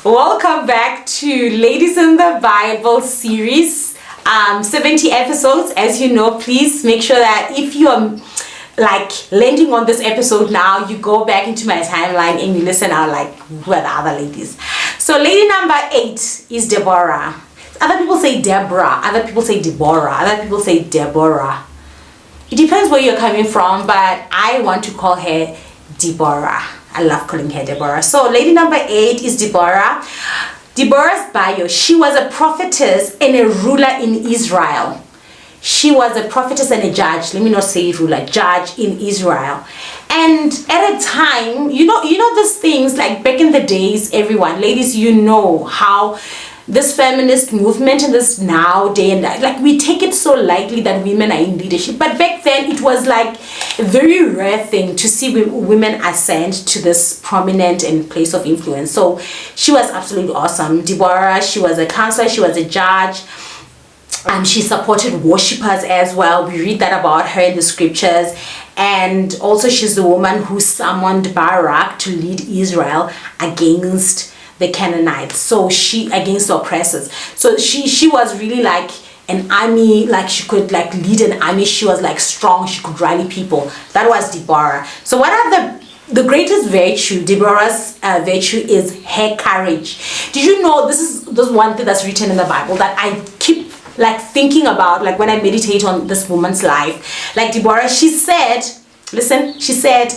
Welcome back to Ladies in the Bible series. 70 episodes. As you know, please make sure that if you are like landing on this episode now, you go back into my timeline and you listen out like who are the other ladies. So lady number 8 is Deborah. Other people say Deborah, other people say Deborah, other people say Deborah. It depends where you're coming from, but I want to call her Deborah. I love calling her Deborah. So lady number 8 is Deborah. Deborah's bio: she was a prophetess and a ruler in Israel. She was a prophetess and a judge. Let me not say ruler, judge in Israel. And at a time, you know these things, like back in the days, everyone, ladies, you know how this feminist movement in this now day and like we take it so lightly that women are in leadership, but back then it was like a very rare thing to see women ascend to this prominent and place of influence. So she was absolutely awesome. Deborah, she was a counselor, she was a judge. She supported worshippers as well. We read that about her in the scriptures. And also she's the woman who summoned Barak to lead Israel against the Canaanites, so she against the oppressors. So she was really like an army, like she could like lead an army. She was like strong, she could rally people. That was Deborah. So what are the greatest virtue? Deborah's virtue is her courage. Did you know this is one thing that's written in the Bible that I keep like thinking about, like when I meditate on this woman's life? Like Deborah, she said, listen, she said,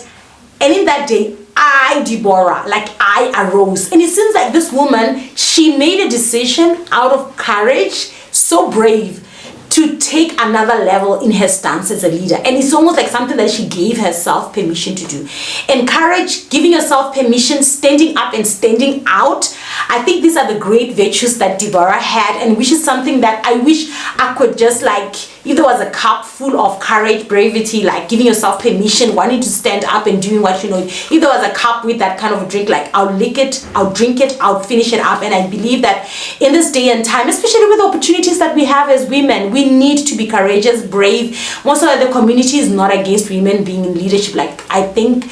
and in that day I, Deborah, like I arose. And it seems like this woman, she made a decision out of courage, so brave, to take another level in her stance as a leader. And it's almost like something that she gave herself permission to do. And courage, giving yourself permission, standing up and standing out. I think these are the great virtues that Deborah had, and which is something that I wish I could just like, if there was a cup full of courage, bravery, like giving yourself permission, wanting to stand up and doing what you know. If there was a cup with that kind of a drink, like I'll lick it, I'll drink it, I'll finish it up. And I believe that in this day and time, especially with the opportunities that we have as women, we need to be courageous, brave. Most of the community is not against women being in leadership. Like I think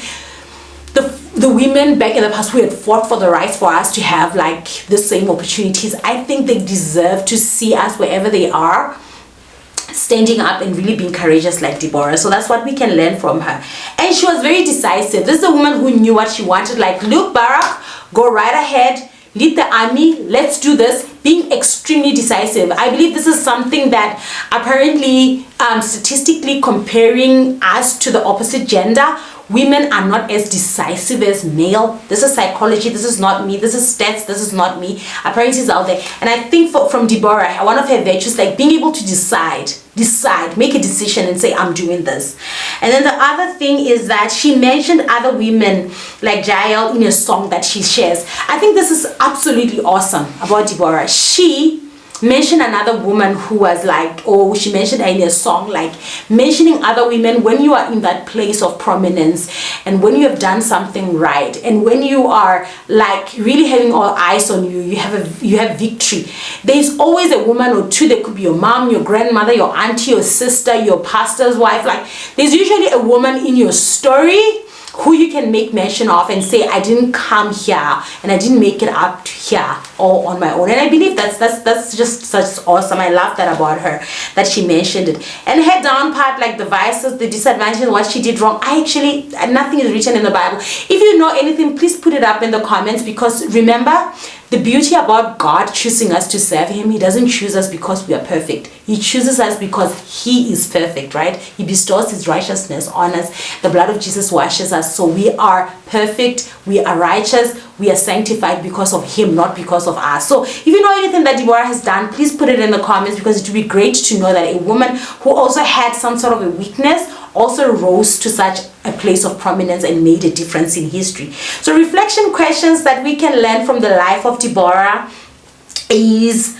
the women back in the past who had fought for the rights for us to have like the same opportunities, I think they deserve to see us wherever they are, standing up and really being courageous like Deborah. So that's what we can learn from her. And she was very decisive. This is a woman who knew what she wanted. Like, look, Barak, go right ahead, lead the army, let's do this. Being extremely decisive. I believe this is something that apparently statistically comparing us to the opposite gender, women are not as decisive as male. This is psychology. This is not me. This is stats. This is not me. Apparently it's out there. And I think from Deborah, one of her virtues, like being able to decide, make a decision and say, I'm doing this. And then the other thing is that she mentioned other women like Jael in a song that she shares. I think this is absolutely awesome about Deborah. She mentioned another woman who was like, she mentioned her in a song, like mentioning other women when you are in that place of prominence and when you have done something right and when you are like really having all eyes on you, you have victory. There's always a woman or two. There could be your mom, your grandmother, your auntie, your sister, your pastor's wife. Like there's usually a woman in your story who you can make mention of and say, I didn't come here and I didn't make it up to here all on my own. And I believe that's just such awesome. I love that about her, that she mentioned it. And her down part, like the vices, the disadvantages, what she did wrong, nothing is written in the Bible. If you know anything, please put it up in the comments, because remember, the beauty about God choosing us to serve him, he doesn't choose us because we are perfect. He chooses us because he is perfect, right? He bestows his righteousness on us. The blood of Jesus washes us. So we are perfect. We are righteous. We are sanctified because of him, not because of us. So if you know anything that Deborah has done, please put it in the comments, because it would be great to know that a woman who also had some sort of a weakness also rose to such a place of prominence and made a difference in history. So reflection questions that we can learn from the life of Deborah is,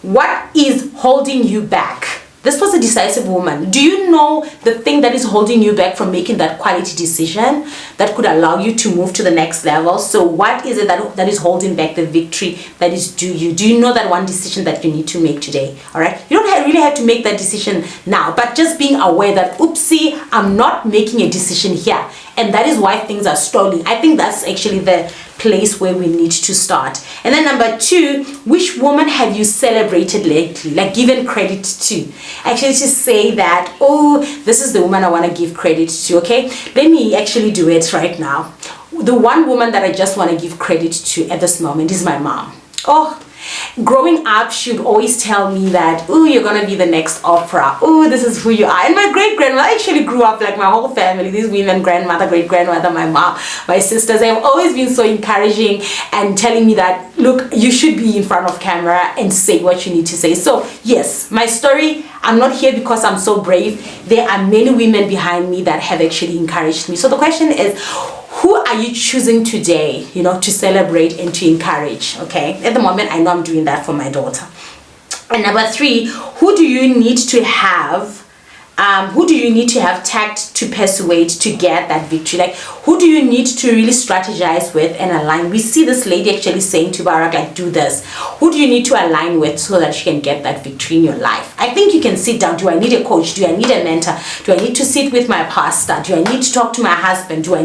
what is holding you back? This was a decisive woman. Do you know the thing that is holding you back from making that quality decision that could allow you to move to the next level? So what is it that is holding back the victory that is due you? Do you know that one decision that you need to make today? All right. You don't really have to make that decision now, but just being aware that, oopsie, I'm not making a decision here. And that is why things are stalling. I think that's actually the place where we need to start. And then number 2, which woman have you celebrated lately, like given credit to? Actually just say that, oh, this is the woman I want to give credit to. Okay, let me actually do it right now. The one woman that I just want to give credit to at this moment is my mom. Oh, growing up, she would always tell me that, oh, you're gonna be the next Oprah. Oh, this is who you are. And my great-grandmother actually grew up like my whole family, these women, grandmother, great-grandmother, my mom, my sisters. They've always been so encouraging and telling me that, look, you should be in front of camera and say what you need to say. So yes, my story, I'm not here because I'm so brave. There are many women behind me that have actually encouraged me. So the question is, who are you choosing today, to celebrate and to encourage? Okay, at the moment, I know I'm doing that for my daughter. And number 3, who do you need to have tact to persuade to get that victory? Like, who do you need to really strategize with and align? We see this lady actually saying to Barak, like, do this. Who do you need to align with so that you can get that victory in your life? I think you can sit down. Do I need a coach? Do I need a mentor? Do I need to sit with my pastor? Do I need to talk to my husband? Do I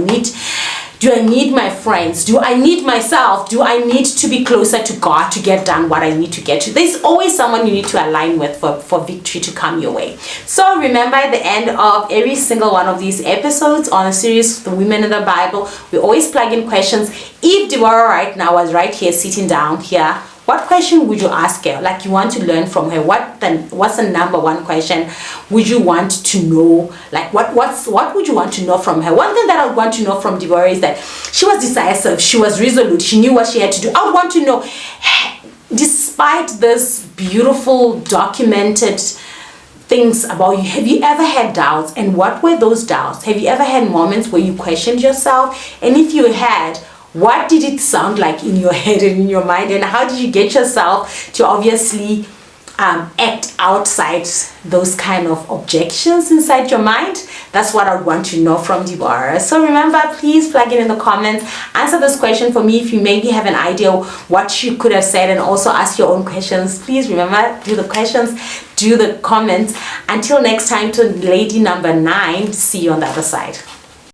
need my friends? Do I need myself? Do I need to be closer to God to get done what I need to get to? There's always someone you need to align with for victory to come your way. So remember, at the end of every single one of these episodes on a series, The Women in the Bible, we always plug in questions. If Deborah right now was right here, sitting down here, what question would you ask her? Like, you want to learn from her. What's the number 1 question would you want to know? Like, what would you want to know from her? One thing that I would want to know from Deborah is that she was decisive, she was resolute, she knew what she had to do. I would want to know, despite this beautiful documented things about you, have you ever had doubts? And what were those doubts? Have you ever had moments where you questioned yourself? And if you had, what did it sound like in your head and in your mind, and how did you get yourself to obviously act outside those kind of objections inside your mind? That's what I would want to know from Deborah. So remember, please plug it in the comments, answer this question for me if you maybe have an idea what she could have said, and also ask your own questions. Please remember, do the questions, do the comments. Until next time, to lady number 9, see you on the other side.